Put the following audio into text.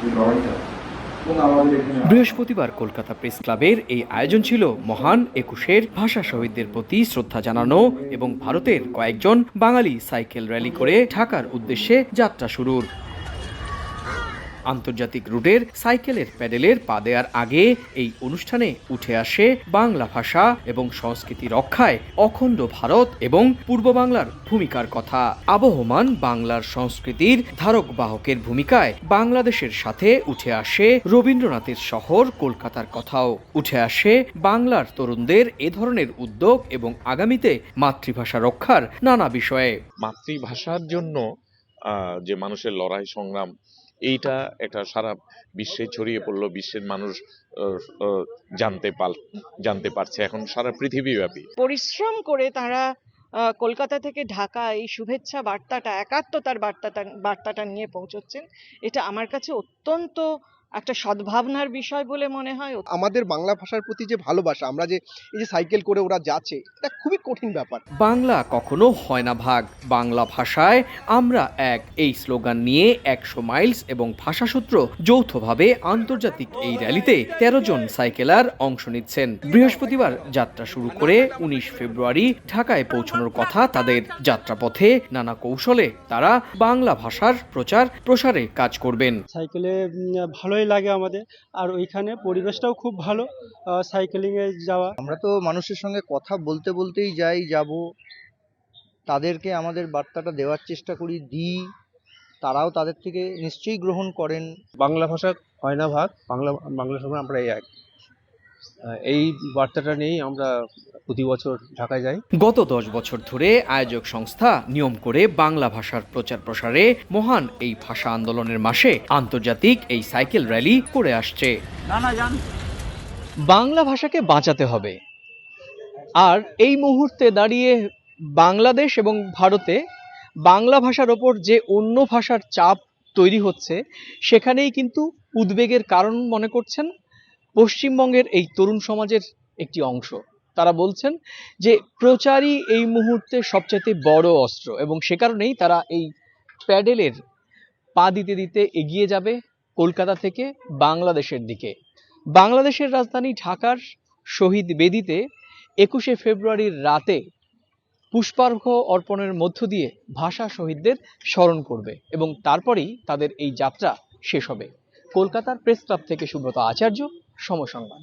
যে লড়াইটা এবং আমাদের এখানে বৃহস্পতিবার কলকাতা প্রেস ক্লাবের এই আয়োজন ছিল মহান একুশের ভাষা শহীদদের প্রতি শ্রদ্ধা জানানো এবং ভারতের কয়েকজন বাঙালি সাইকেল র্যালি করে ঢাকার উদ্দেশ্যে যাত্রা শুরুর। আন্তর্জাতিক রুটের সাইকেলের প্যাডেলের পা দেওয়ার আগে এই অনুষ্ঠানে উঠে আসে বাংলা ভাষা এবং সংস্কৃতি রক্ষায় অখণ্ড ভারত এবং পূর্ব বাংলার ভূমিকার কথা। আবহমান বাংলার সংস্কৃতির ধারক বাহকের ভূমিকায় বাংলাদেশের সাথে উঠে আসে রবীন্দ্রনাথের শহর কলকাতার কথাও। উঠে আসে বাংলার তরুণদের এ ধরনের উদ্যোগ এবং আগামীতে মাতৃভাষা রক্ষার নানা বিষয়ে। মাতৃভাষার জন্য যে মানুষের লড়াই সংগ্রাম, এইটা একটা সারা বিশ্বে ছড়িয়ে পড়লো। বিশ্বের মানুষ জানতে পারছে এখন সারা পৃথিবীব্যাপী। পরিশ্রম করে তারা কলকাতা থেকে ঢাকা এই শুভেচ্ছা বার্তাটা, একাত্মতার বার্তাটা নিয়ে পৌঁছচ্ছেন। এটা আমার কাছে অত্যন্ত একটা সদ্ভাবনার বিষয় বলে মনে হয়। আমাদের বাংলা ভাষার প্রতি যে ভালোবাসা, আমরা যে এই যে সাইকেল করে ওরা যাচ্ছে, এটা খুবই কঠিন ব্যাপার। বাংলা কখনো হয় না ভাগ, বাংলা ভাষায় আমরা এক, এই স্লোগান নিয়ে 100 মাইলস এবং ভাষাসূত্র যৌথভাবে আন্তর্জাতিক এই র্যালিতে 13 জন সাইকেলার অংশ নিচ্ছেন। বৃহস্পতিবার যাত্রা শুরু করে 19 ফেব্রুয়ারি ঢাকায় পৌঁছানোর কথা তাদের। যাত্রাপথে নানা কৌশলে তারা বাংলা ভাষার প্রচার প্রসারে কাজ করবেন। সাইকেলে ভালোই লাগে আমাদের, আর ওইখানে পরিবেশটাও খুব ভালো সাইকেলিংয়ে যাওয়া। আমরা তো মানুষের সঙ্গে কথা বলতে বলতেই যাব, তাদেরকে আমাদের বার্তাটা দেওয়ার চেষ্টা করি, দিই, তারাও তাদের থেকে নিশ্চয়ই গ্রহণ করেন। বাংলা ভাষা হয় না ভাগ, বাংলা সময় আমরা এই বার্তাটা নিয়েই আমরা প্রতি বছর ঢাকায় যাই। গত 10 বছর ধরে আয়োজক সংস্থা নিয়ম করে বাংলা ভাষার প্রচার প্রসারে মহান এই ভাষা আন্দোলনের মাসে আন্তর্জাতিক এই সাইকেল র্যালি করে আসছে। বাংলা ভাষাকে বাঁচাতে হবে। আর এই মুহূর্তে দাঁড়িয়ে বাংলাদেশ এবং ভারতে বাংলা ভাষার ওপর যে অন্য ভাষার চাপ তৈরি হচ্ছে, সেখানেই কিন্তু উদ্বেগের কারণ মনে করছেন পশ্চিমবঙ্গের এই তরুণ সমাজের একটি অংশ। তারা বলছেন যে প্রচারই এই মুহূর্তে সবচেয়ে বড় অস্ত্র এবং সে কারণেই তারা এই প্যাডেলের পা দিতে দিতে এগিয়ে যাবে কলকাতা থেকে বাংলাদেশের দিকে। বাংলাদেশের রাজধানী ঢাকার শহীদ বেদিতে 21শে ফেব্রুয়ারির রাতে পুষ্পার্ঘ্য অর্পণের মধ্য দিয়ে ভাষা শহীদদের স্মরণ করবে এবং তারপরেই তাদের এই যাত্রা শেষ হবে। কলকাতার প্রেস ক্লাব থেকে সুব্রত আচার্য, সময় সংবাদ।